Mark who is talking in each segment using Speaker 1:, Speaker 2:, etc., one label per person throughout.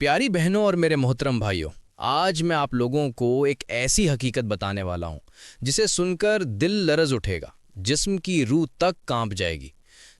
Speaker 1: پیاری بہنوں اور میرے محترم بھائیوں، آج میں آپ لوگوں کو ایک ایسی حقیقت بتانے والا ہوں جسے سن کر دل لرز اٹھے گا، جسم کی روح تک کانپ جائے گی۔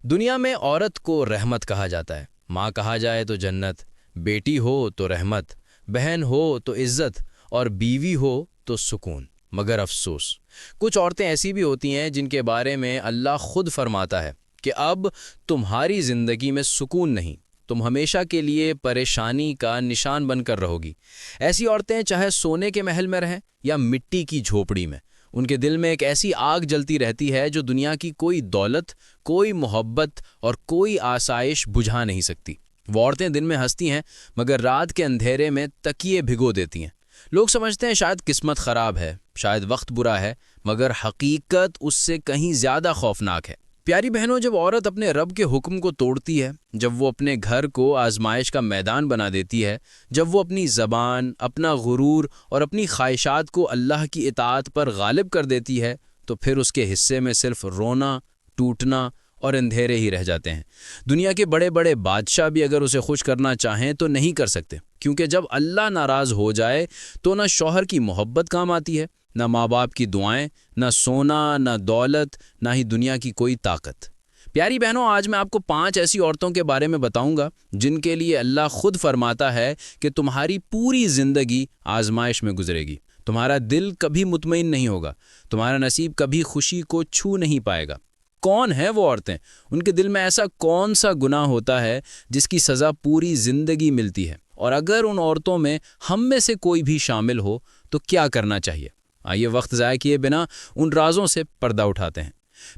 Speaker 1: دنیا میں عورت کو رحمت کہا جاتا ہے، ماں کہا جائے تو جنت، بیٹی ہو تو رحمت، بہن ہو تو عزت اور بیوی ہو تو سکون۔ مگر افسوس، کچھ عورتیں ایسی بھی ہوتی ہیں جن کے بارے میں اللہ خود فرماتا ہے کہ اب تمہاری زندگی میں سکون نہیں، تم ہمیشہ کے لیے پریشانی کا نشان بن کر رہو گی۔ ایسی عورتیں چاہے سونے کے محل میں رہیں یا مٹی کی جھوپڑی میں، ان کے دل میں ایک ایسی آگ جلتی رہتی ہے جو دنیا کی کوئی دولت، کوئی محبت اور کوئی آسائش بجھا نہیں سکتی۔ وہ عورتیں دن میں ہنستی ہیں مگر رات کے اندھیرے میں تکیے بھگو دیتی ہیں۔ لوگ سمجھتے ہیں شاید قسمت خراب ہے، شاید وقت برا ہے، مگر حقیقت اس سے کہیں زیادہ خوفناک ہے۔ پیاری بہنوں، جب عورت اپنے رب کے حکم کو توڑتی ہے، جب وہ اپنے گھر کو آزمائش کا میدان بنا دیتی ہے، جب وہ اپنی زبان، اپنا غرور اور اپنی خواہشات کو اللہ کی اطاعت پر غالب کر دیتی ہے، تو پھر اس کے حصے میں صرف رونا، ٹوٹنا اور اندھیرے ہی رہ جاتے ہیں۔ دنیا کے بڑے بڑے بادشاہ بھی اگر اسے خوش کرنا چاہیں تو نہیں کر سکتے، کیونکہ جب اللہ ناراض ہو جائے تو نہ شوہر کی محبت کام آتی ہے، نہ ماں باپ کی دعائیں، نہ سونا، نہ دولت، نہ ہی دنیا کی کوئی طاقت۔ پیاری بہنوں، آج میں آپ کو 5 ایسی عورتوں کے بارے میں بتاؤں گا جن کے لیے اللہ خود فرماتا ہے کہ تمہاری پوری زندگی آزمائش میں گزرے گی، تمہارا دل کبھی مطمئن نہیں ہوگا، تمہارا نصیب کبھی خوشی کو چھو نہیں پائے گا۔ کون ہیں وہ عورتیں؟ ان کے دل میں ایسا کون سا گناہ ہوتا ہے جس کی سزا پوری زندگی ملتی ہے؟ اور اگر ان عورتوں میں ہم میں سے کوئی بھی شامل ہو تو کیا کرنا چاہیے؟ آئیے وقت ضائع کیے بنا ان رازوں سے پردہ اٹھاتے ہیں۔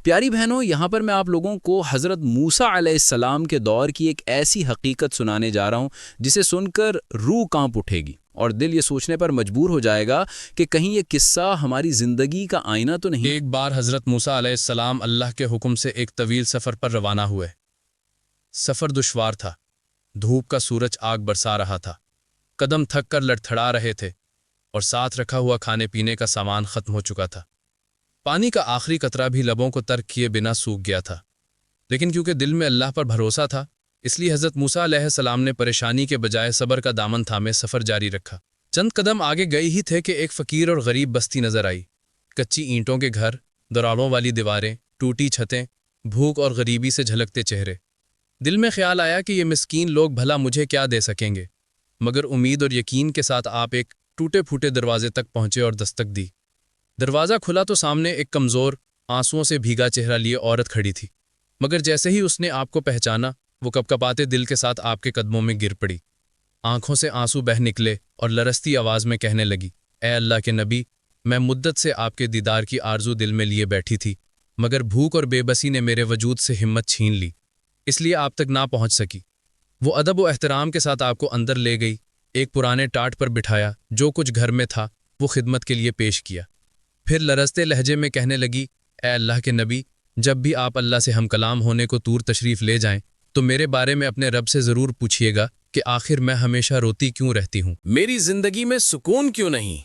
Speaker 1: پیاری بہنوں، یہاں پر میں آپ لوگوں کو حضرت موسیٰ علیہ السلام کے دور کی ایک ایسی حقیقت سنانے جا رہا ہوں جسے سن کر روح کانپ اٹھے گی اور دل یہ سوچنے پر مجبور ہو جائے گا کہ کہیں یہ قصہ ہماری زندگی کا آئینہ تو نہیں۔
Speaker 2: ایک بار حضرت موسیٰ علیہ السلام اللہ کے حکم سے ایک طویل سفر پر روانہ ہوئے۔ سفر دشوار تھا، دھوپ کا سورج آگ برسا رہا تھا، قدم تھک کر لڑکھڑا رہے تھے اور ساتھ رکھا ہوا کھانے پینے کا سامان ختم ہو چکا تھا۔ پانی کا آخری قطرہ بھی لبوں کو ترک کیے بنا سوکھ گیا تھا، لیکن کیونکہ دل میں اللہ پر بھروسہ تھا، اس لیے حضرت موسیٰ علیہ السلام نے پریشانی کے بجائے صبر کا دامن تھامے سفر جاری رکھا۔ چند قدم آگے گئے ہی تھے کہ ایک فقیر اور غریب بستی نظر آئی۔ کچی اینٹوں کے گھر، دراڑوں والی دیواریں، ٹوٹی چھتیں، بھوک اور غریبی سے جھلکتے چہرے۔ دل میں خیال آیا کہ یہ مسکین لوگ بھلا مجھے کیا دے سکیں گے، مگر امید اور یقین کے ساتھ آپ ایک ٹوٹے پھوٹے دروازے تک پہنچے اور دستک دی۔ دروازہ کھلا تو سامنے ایک کمزور، آنسوؤں سے بھیگا چہرہ لیے عورت کھڑی تھی، مگر جیسے ہی اس نے آپ کو پہچانا، وہ کپکپاتے دل کے ساتھ آپ کے قدموں میں گر پڑی۔ آنکھوں سے آنسو بہہ نکلے اور لرزتی آواز میں کہنے لگی، اے اللہ کے نبی، میں مدت سے آپ کے دیدار کی آرزو دل میں لیے بیٹھی تھی، مگر بھوک اور بے بسی نے میرے وجود سے ہمت چھین لی، اس لیے آپ تک نہ پہنچ سکی۔ وہ ادب و احترام کے ساتھ آپ کو اندر لے گئی، ایک پرانے ٹاٹ پر بٹھایا، جو کچھ گھر میں تھا وہ خدمت کے لیے پیش کیا۔ پھر لرزتے لہجے میں کہنے لگی، اے اللہ کے نبی، جب بھی آپ اللہ سے ہم کلام ہونے کو طور تشریف لے جائیں تو میرے بارے میں اپنے رب سے ضرور پوچھیے گا کہ آخر میں ہمیشہ روتی کیوں رہتی ہوں؟
Speaker 3: میری زندگی میں سکون کیوں نہیں؟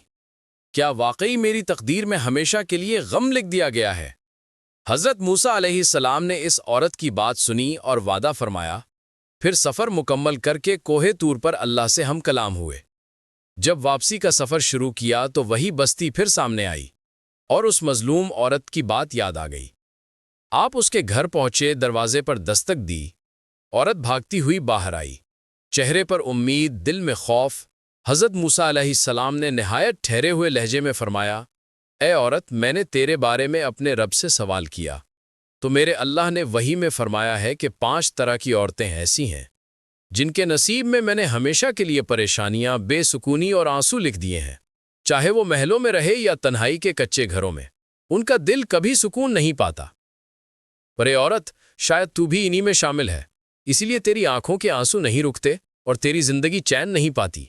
Speaker 3: کیا واقعی میری تقدیر میں ہمیشہ کے لیے غم لکھ دیا گیا ہے؟ حضرت موسیٰ علیہ السلام نے اس عورت کی بات سنی اور وعدہ فرمایا، پھر سفر مکمل کر کے کوہ طور پر اللہ سے ہم کلام ہوئے۔ جب واپسی کا سفر شروع کیا تو وہی بستی پھر سامنے آئی اور اس مظلوم عورت کی بات یاد آ گئی۔ آپ اس کے گھر پہنچے، دروازے پر دستک دی، عورت بھاگتی ہوئی باہر آئی، چہرے پر امید، دل میں خوف۔ حضرت موسیٰ علیہ السلام نے نہایت ٹھہرے ہوئے لہجے میں فرمایا، اے عورت، میں نے تیرے بارے میں اپنے رب سے سوال کیا تو میرے اللہ نے وحی میں فرمایا ہے کہ 5 طرح کی عورتیں ایسی ہیں جن کے نصیب میں نے ہمیشہ کے لیے پریشانیاں، بے سکونی اور آنسو لکھ دیے ہیں، چاہے وہ محلوں میں رہے یا تنہائی کے کچے گھروں میں، ان کا دل کبھی سکون نہیں پاتا۔ پر اے عورت، شاید تو بھی انہی میں شامل ہے، اسی لیے تیری آنکھوں کے آنسو نہیں رکتے اور تیری زندگی چین نہیں پاتی۔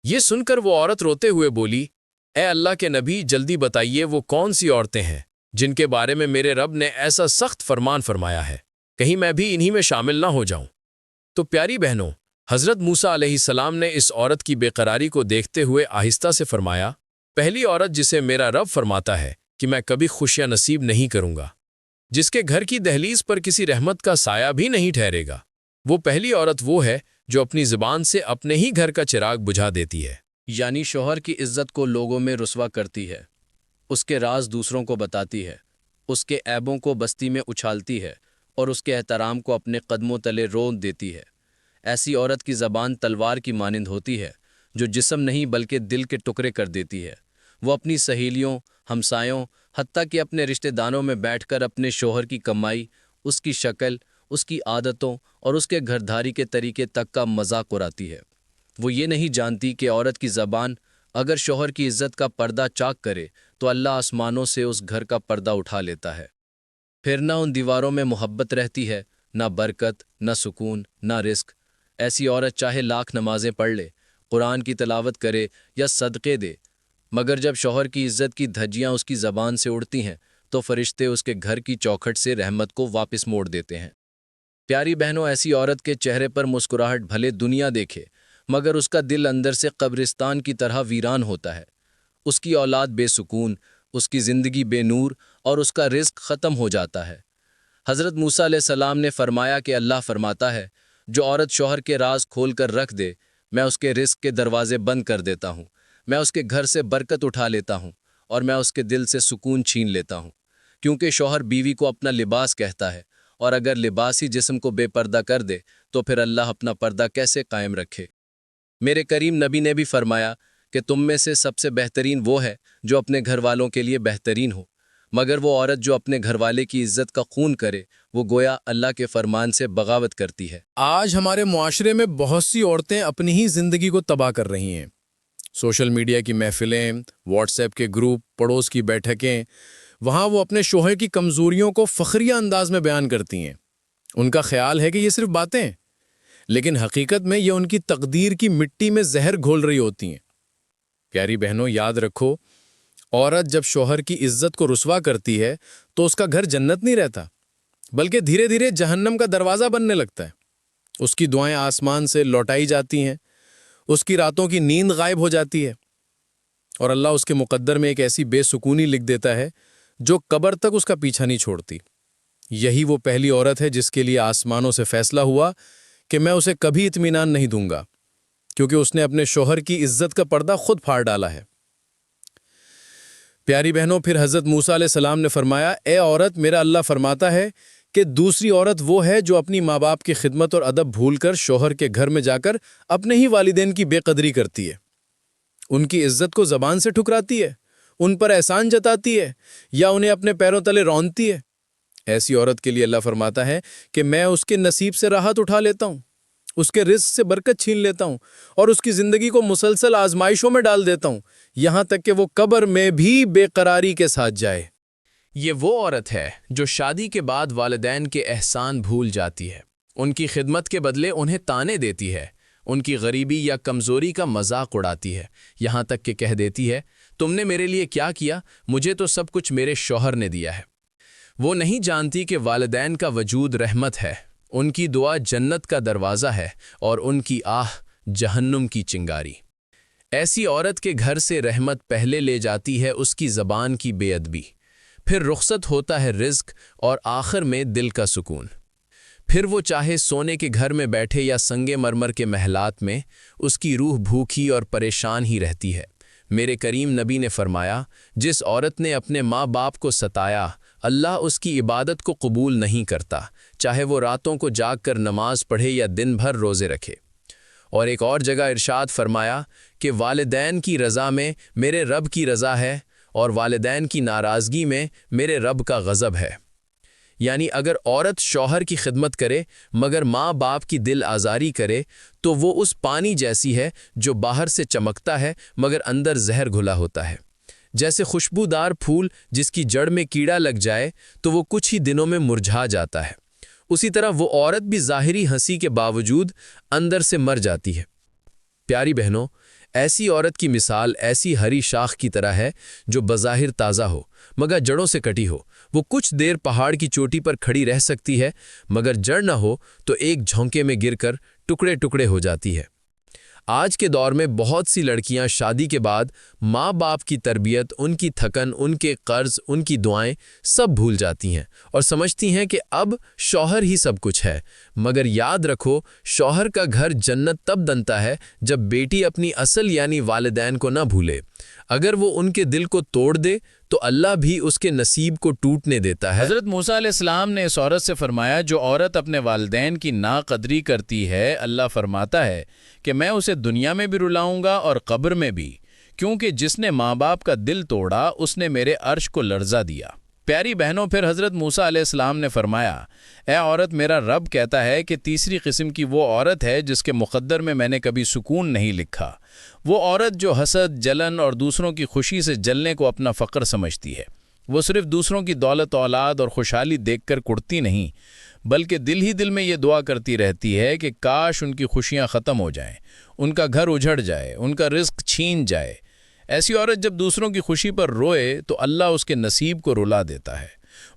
Speaker 3: یہ سن کر وہ عورت روتے ہوئے بولی، اے اللہ کے نبی، جلدی بتائیے وہ کون سی عورتیں ہیں جن کے بارے میں میرے رب نے ایسا سخت فرمان فرمایا ہے، کہیں میں بھی انہی میں شامل نہ ہو جاؤں۔ تو پیاری بہنوں، حضرت موسیٰ علیہ السلام نے اس عورت کی بے قراری کو دیکھتے ہوئے آہستہ سے فرمایا، پہلی عورت جسے میرا رب فرماتا ہے کہ میں کبھی خوشیاں نصیب نہیں کروں گا، جس کے گھر کی دہلیز پر کسی رحمت کا سایہ بھی نہیں ٹھہرے گا، وہ پہلی عورت وہ ہے جو اپنی زبان سے اپنے ہی گھر کا چراغ بجھا دیتی ہے۔
Speaker 1: یعنی شوہر کی عزت کو لوگوں میں رسوا کرتی ہے، اس کے راز دوسروں کو بتاتی ہے، اس کے عیبوں کو بستی میں اچھالتی ہے اور اس کے احترام کو اپنے قدموں تلے رون دیتی ہے۔ ایسی عورت کی زبان تلوار کی مانند ہوتی ہے جو جسم نہیں بلکہ دل کے ٹکڑے کر دیتی ہے۔ وہ اپنی سہیلیوں، ہمسایوں، حتیٰ کہ اپنے رشتہ داروں میں بیٹھ کر اپنے شوہر کی کمائی، اس کی شکل، اس کی عادتوں اور اس کے گھرداری کے طریقے تک کا مذاق اڑاتی ہے۔ وہ یہ نہیں جانتی کہ عورت کی زبان اگر شوہر کی عزت کا پردہ چاک کرے تو اللہ آسمانوں سے اس گھر کا پردہ اٹھا لیتا ہے۔ پھر نہ ان دیواروں میں محبت رہتی ہے، نہ برکت، نہ سکون، نہ رزق۔ ایسی عورت چاہے لاکھ نمازیں پڑھ لے، قرآن کی تلاوت کرے یا صدقے دے، مگر جب شوہر کی عزت کی دھجیاں اس کی زبان سے اڑتی ہیں تو فرشتے اس کے گھر کی چوکھٹ سے رحمت کو واپس موڑ دیتے ہیں۔ پیاری بہنوں، ایسی عورت کے چہرے پر مسکراہٹ بھلے دنیا دیکھے، مگر اس کا دل اندر سے قبرستان کی طرح ویران ہوتا ہے۔ اس کی اولاد بے سکون، اس کی زندگی بے نور اور اس کا رزق ختم ہو جاتا ہے۔ حضرت موسیٰ علیہ السلام نے فرمایا کہ اللہ فرماتا ہے، جو عورت شوہر کے راز کھول کر رکھ دے، میں اس کے رزق کے دروازے بند کر دیتا ہوں، میں اس کے گھر سے برکت اٹھا لیتا ہوں اور میں اس کے دل سے سکون چھین لیتا ہوں۔ کیونکہ شوہر بیوی کو اپنا لباس کہتا ہے، اور اگر لباس ہی جسم کو بے پردہ کر دے تو پھر اللہ اپنا پردہ کیسے قائم رکھے؟ میرے کریم نبی نے بھی فرمایا کہ تم میں سے سب سے بہترین وہ ہے جو اپنے گھر والوں کے لیے بہترین ہو، مگر وہ عورت جو اپنے گھر والے کی عزت کا خون کرے وہ گویا اللہ کے فرمان سے بغاوت کرتی ہے۔
Speaker 3: آج ہمارے معاشرے میں بہت سی عورتیں اپنی ہی زندگی کو تباہ کر رہی ہیں۔ سوشل میڈیا کی محفلیں، واٹس ایپ کے گروپ، پڑوس کی بیٹھکیں، وہاں وہ اپنے شوہر کی کمزوریوں کو فخریہ انداز میں بیان کرتی ہیں۔ ان کا خیال ہے کہ یہ صرف باتیں ہیں، لیکن حقیقت میں یہ ان کی تقدیر کی مٹی میں زہر گھول رہی ہوتی ہیں۔ پیاری بہنوں، یاد رکھو، عورت جب شوہر کی عزت کو رسوا کرتی ہے تو اس کا گھر جنت نہیں رہتا، بلکہ دھیرے دھیرے جہنم کا دروازہ بننے لگتا ہے۔ اس کی دعائیں آسمان سے لوٹائی جاتی ہیں، اس کی راتوں کی نیند غائب ہو جاتی ہے، اور اللہ اس کے مقدر میں ایک ایسی بے سکونی لکھ دیتا ہے جو قبر تک اس کا پیچھا نہیں چھوڑتی۔ یہی وہ پہلی عورت ہے جس کے لیے آسمانوں سے فیصلہ ہوا کہ میں اسے کبھی اطمینان نہیں دوں گا، کیونکہ اس نے اپنے شوہر کی عزت کا پردہ خود پھاڑ ڈالا ہے۔ پیاری بہنوں، پھر حضرت موسیٰ علیہ السلام نے فرمایا، اے عورت، میرا اللہ فرماتا ہے کہ دوسری عورت وہ ہے جو اپنی ماں باپ کی خدمت اور ادب بھول کر شوہر کے گھر میں جا کر اپنے ہی والدین کی بے قدری کرتی ہے، ان کی عزت کو زبان سے ٹھکراتی ہے، ان پر احسان جتاتی ہے یا انہیں اپنے پیروں تلے رونتی ہے۔ ایسی عورت کے لیے اللہ فرماتا ہے کہ میں اس کے نصیب سے راحت اٹھا لیتا ہوں، اس کے رزق سے برکت چھین لیتا ہوں اور اس کی زندگی کو مسلسل آزمائشوں میں ڈال دیتا ہوں، یہاں تک کہ وہ قبر میں بھی بے قراری کے ساتھ جائے۔
Speaker 2: یہ وہ عورت ہے جو شادی کے بعد والدین کے احسان بھول جاتی ہے، ان کی خدمت کے بدلے انہیں تانے دیتی ہے، ان کی غریبی یا کمزوری کا مذاق اڑاتی ہے، یہاں تک کہ کہہ دیتی ہے، تم نے میرے لیے کیا کیا؟ مجھے تو سب کچھ میرے شوہر نے دیا ہے۔ وہ نہیں جانتی کہ والدین کا وجود رحمت ہے، ان کی دعا جنت کا دروازہ ہے اور ان کی آہ جہنم کی چنگاری۔ ایسی عورت کے گھر سے رحمت پہلے لے جاتی ہے اس کی زبان کی بے ادبی، پھر رخصت ہوتا ہے رزق اور آخر میں دل کا سکون۔ پھر وہ چاہے سونے کے گھر میں بیٹھے یا سنگ مرمر کے محلات میں، اس کی روح بھوکی اور پریشان ہی رہتی ہے۔ میرے کریم نبی نے فرمایا، جس عورت نے اپنے ماں باپ کو ستایا، اللہ اس کی عبادت کو قبول نہیں کرتا، چاہے وہ راتوں کو جاگ کر نماز پڑھے یا دن بھر روزے رکھے۔ اور ایک اور جگہ ارشاد فرمایا کہ والدین کی رضا میں میرے رب کی رضا ہے اور والدین کی ناراضگی میں میرے رب کا غضب ہے۔ یعنی اگر عورت شوہر کی خدمت کرے مگر ماں باپ کی دل آزاری کرے تو وہ اس پانی جیسی ہے جو باہر سے چمکتا ہے مگر اندر زہر گھلا ہوتا ہے۔ جیسے خوشبودار پھول جس کی جڑ میں کیڑا لگ جائے تو وہ کچھ ہی دنوں میں مرجھا جاتا ہے، اسی طرح وہ عورت بھی ظاہری ہنسی کے باوجود اندر سے مر جاتی ہے۔ پیاری بہنوں، ایسی عورت کی مثال ایسی ہری شاخ کی طرح ہے جو بظاہر تازہ ہو مگر جڑوں سے کٹی ہو۔ وہ کچھ دیر پہاڑ کی چوٹی پر کھڑی رہ سکتی ہے مگر جڑ نہ ہو تو ایک جھونکے میں گر کر ٹکڑے ٹکڑے ہو جاتی ہے۔ آج کے دور میں بہت سی لڑکیاں شادی کے بعد ماں باپ کی تربیت، ان کی تھکن، ان کے قرض، ان کی دعائیں سب بھول جاتی ہیں اور سمجھتی ہیں کہ اب شوہر ہی سب کچھ ہے،
Speaker 3: مگر یاد رکھو شوہر کا گھر جنت تب بنتا ہے جب بیٹی اپنی اصل یعنی والدین کو نہ بھولے۔ اگر وہ ان کے دل کو توڑ دے تو اللہ بھی اس کے نصیب کو ٹوٹنے دیتا ہے۔
Speaker 4: حضرت موسیٰ علیہ السلام نے اس عورت سے فرمایا جو عورت اپنے والدین کی ناقدری کرتی ہے، اللہ فرماتا ہے کہ میں اسے دنیا میں بھی رلاؤں گا اور قبر میں بھی، کیونکہ جس نے ماں باپ کا دل توڑا اس نے میرے عرش کو لرزا دیا۔ پیاری بہنوں، پھر حضرت موسیٰ علیہ السلام نے فرمایا، اے عورت، میرا رب کہتا ہے کہ تیسری قسم کی وہ عورت ہے جس کے مقدر میں میں نے کبھی سکون نہیں لکھا، وہ عورت جو حسد، جلن اور دوسروں کی خوشی سے جلنے کو اپنا فخر سمجھتی ہے۔ وہ صرف دوسروں کی دولت، اولاد اور خوشحالی دیکھ کر کڑتی نہیں، بلکہ دل ہی دل میں یہ دعا کرتی رہتی ہے کہ کاش ان کی خوشیاں ختم ہو جائیں، ان کا گھر اجڑ جائے، ان کا رزق چھین جائے۔ ایسی عورت جب دوسروں کی خوشی پر روئے تو اللہ اس کے نصیب کو رلا دیتا ہے۔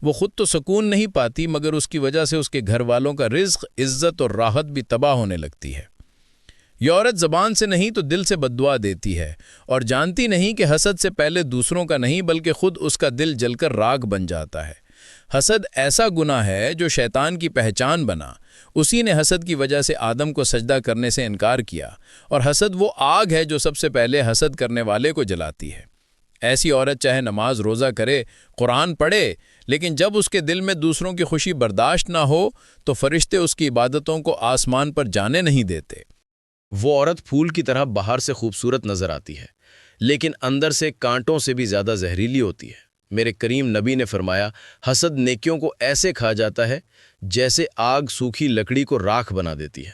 Speaker 4: وہ خود تو سکون نہیں پاتی، مگر اس کی وجہ سے اس کے گھر والوں کا رزق، عزت اور راحت بھی تباہ ہونے لگتی ہے۔ یہ عورت زبان سے نہیں تو دل سے بددعا دیتی ہے اور جانتی نہیں کہ حسد سے پہلے دوسروں کا نہیں بلکہ خود اس کا دل جل کر راکھ بن جاتا ہے۔ حسد ایسا گناہ ہے جو شیطان کی پہچان بنا۔ اسی نے حسد کی وجہ سے آدم کو سجدہ کرنے سے انکار کیا، اور حسد وہ آگ ہے جو سب سے پہلے حسد کرنے والے کو جلاتی ہے۔ ایسی عورت چاہے نماز روزہ کرے، قرآن پڑھے، لیکن جب اس کے دل میں دوسروں کی خوشی برداشت نہ ہو تو فرشتے اس کی عبادتوں کو آسمان پر جانے نہیں دیتے۔
Speaker 1: وہ عورت پھول کی طرح باہر سے خوبصورت نظر آتی ہے، لیکن اندر سے کانٹوں سے بھی زیادہ زہریلی ہوتی ہے۔ میرے کریم نبی نے فرمایا، حسد نیکیوں کو ایسے کھا جاتا ہے جیسے آگ سوکھی لکڑی کو راکھ بنا دیتی ہے،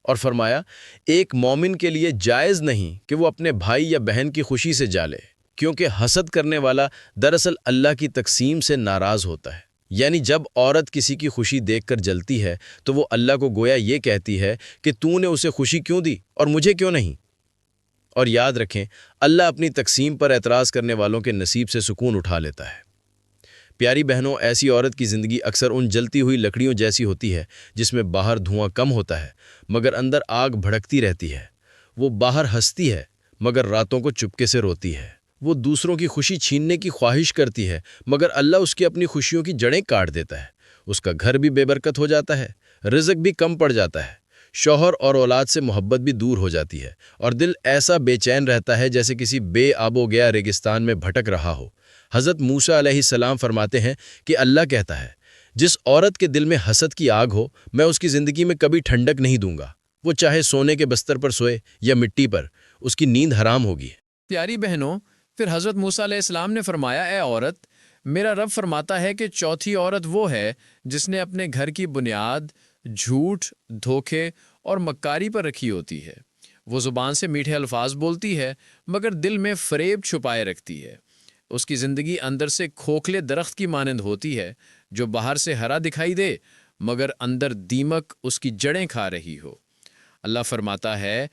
Speaker 1: اور فرمایا ایک مومن کے لیے جائز نہیں کہ وہ اپنے بھائی یا بہن کی خوشی سے جالے، کیونکہ حسد کرنے والا دراصل اللہ کی تقسیم سے ناراض ہوتا ہے۔ یعنی جب عورت کسی کی خوشی دیکھ کر جلتی ہے تو وہ اللہ کو گویا یہ کہتی ہے کہ تو نے اسے خوشی کیوں دی اور مجھے کیوں نہیں؟ اور یاد رکھیں، اللہ اپنی تقسیم پر اعتراض کرنے والوں کے نصیب سے سکون اٹھا لیتا ہے۔ پیاری بہنوں، ایسی عورت کی زندگی اکثر ان جلتی ہوئی لکڑیوں جیسی ہوتی ہے جس میں باہر دھواں کم ہوتا ہے مگر اندر آگ بھڑکتی رہتی ہے۔ وہ باہر ہنستی ہے مگر راتوں کو چپکے سے روتی ہے۔ وہ دوسروں کی خوشی چھیننے کی خواہش کرتی ہے مگر اللہ اس کی اپنی خوشیوں کی جڑیں کاٹ دیتا ہے۔ اس کا گھر بھی بے برکت ہو جاتا ہے، رزق بھی کم پڑ جاتا ہے، شوہر اور اولاد سے محبت بھی دور ہو جاتی ہے، اور دل ایسا بے چین رہتا ہے جیسے کسی بے آب و گیا ریگستان میں بھٹک رہا ہو۔ حضرت موسیٰ علیہ السلام فرماتے ہیں کہ اللہ کہتا ہے، جس عورت کے دل میں حسد کی آگ ہو میں اس کی زندگی میں کبھی ٹھنڈک نہیں دوں گا، وہ چاہے سونے کے بستر پر سوئے یا مٹی پر، اس کی نیند حرام ہوگی۔
Speaker 4: پیاری بہنوں، پھر حضرت موسیٰ علیہ السلام نے فرمایا، اے عورت، میرا رب فرماتا ہے کہ چوتھی عورت وہ ہے جس نے اپنے گھر کی بنیاد جھوٹ، دھوکے اور مکاری پر رکھی ہوتی ہے۔ وہ زبان سے میٹھے الفاظ بولتی ہے مگر دل میں فریب چھپائے رکھتی ہے۔ اس کی زندگی اندر سے کھوکھلے درخت کی مانند ہوتی ہے جو باہر سے ہرا دکھائی دے مگر اندر دیمک اس کی جڑیں کھا رہی ہو۔ اللہ فرماتا ہے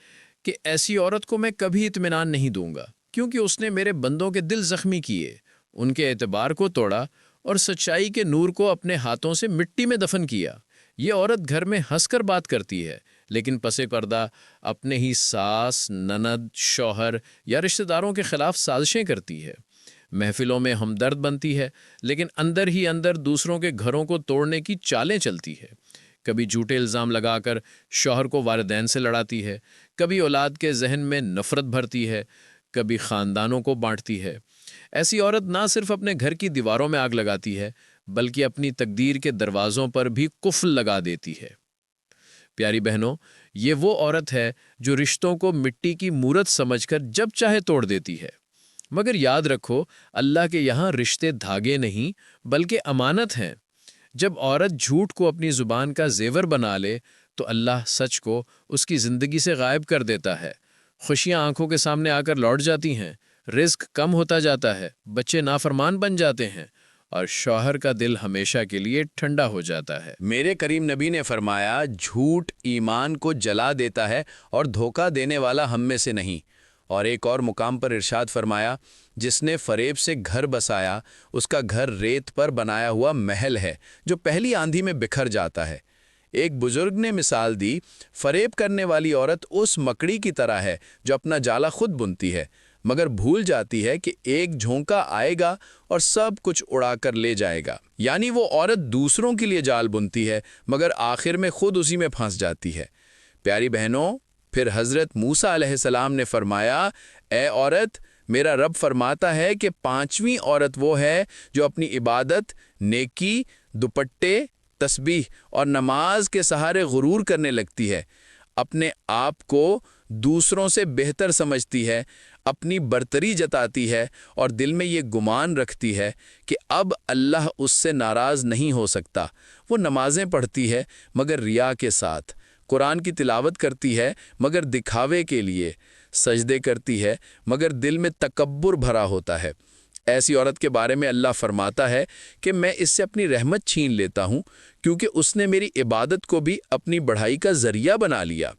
Speaker 4: کہ ایسی عورت کو میں کبھی اطمینان نہیں دوں گا، کیونکہ اس نے میرے بندوں کے دل زخمی کیے، ان کے اعتبار کو توڑا اور سچائی کے نور کو اپنے ہاتھوں سے مٹی میں دفن کیا۔ یہ عورت گھر میں ہنس کر بات کرتی ہے لیکن پس پردہ اپنے ہی ساس، نند، شوہر یا رشتہ داروں کے خلاف سازشیں کرتی ہے۔ محفلوں میں ہمدرد بنتی ہے لیکن اندر ہی اندر دوسروں کے گھروں کو توڑنے کی چالیں چلتی ہے۔ کبھی جھوٹے الزام لگا کر شوہر کو والدین سے لڑاتی ہے، کبھی اولاد کے ذہن میں نفرت بھرتی ہے، کبھی خاندانوں کو بانٹتی ہے۔ ایسی عورت نہ صرف اپنے گھر کی دیواروں میں آگ لگاتی ہے بلکہ اپنی تقدیر کے دروازوں پر بھی قفل لگا دیتی ہے۔ پیاری بہنوں، یہ وہ عورت ہے جو رشتوں کو مٹی کی مورت سمجھ کر جب چاہے توڑ دیتی ہے۔ مگر یاد رکھو، اللہ کے یہاں رشتے دھاگے نہیں بلکہ امانت ہیں۔ جب عورت جھوٹ کو اپنی زبان کا زیور بنا لے تو اللہ سچ کو اس کی زندگی سے غائب کر دیتا ہے۔ خوشیاں آنکھوں کے سامنے آ کر لوٹ جاتی ہیں، رزق کم ہوتا جاتا ہے، بچے نافرمان بن جاتے ہیں، اور شوہر کا دل ہمیشہ کے لیے ٹھنڈا ہو جاتا ہے۔
Speaker 3: میرے کریم نبی نے فرمایا، جھوٹ ایمان کو جلا دیتا ہے اور دھوکہ دینے والا ہم میں سے نہیں۔ اور ایک اور مقام پر ارشاد فرمایا، جس نے فریب سے گھر بسایا اس کا گھر ریت پر بنایا ہوا محل ہے جو پہلی آندھی میں بکھر جاتا ہے۔ ایک بزرگ نے مثال دی، فریب کرنے والی عورت اس مکڑی کی طرح ہے جو اپنا جالا خود بنتی ہے
Speaker 5: مگر بھول جاتی ہے کہ ایک جھونکا آئے گا اور سب کچھ اڑا کر لے جائے گا۔ یعنی وہ عورت دوسروں کے لیے جال بنتی ہے مگر آخر میں خود اسی میں پھنس جاتی ہے۔ پیاری بہنوں، پھر حضرت موسیٰ علیہ السلام نے فرمایا، اے عورت، میرا رب فرماتا ہے کہ 5ویں عورت وہ ہے جو اپنی عبادت، نیکی، دوپٹے، تسبیح اور نماز کے سہارے غرور کرنے لگتی ہے، اپنے آپ کو دوسروں سے بہتر سمجھتی ہے، اپنی برتری جتاتی ہے اور دل میں یہ گمان رکھتی ہے کہ اب اللہ اس سے ناراض نہیں ہو سکتا۔ وہ نمازیں پڑھتی ہے مگر ریا کے ساتھ، قرآن کی تلاوت کرتی ہے مگر دکھاوے کے لیے، سجدے کرتی ہے مگر دل میں تکبر بھرا ہوتا ہے۔ ایسی عورت کے بارے میں اللہ فرماتا ہے کہ میں اس سے اپنی رحمت چھین لیتا ہوں کیونکہ اس نے میری عبادت کو بھی اپنی بڑھائی کا ذریعہ بنا لیا۔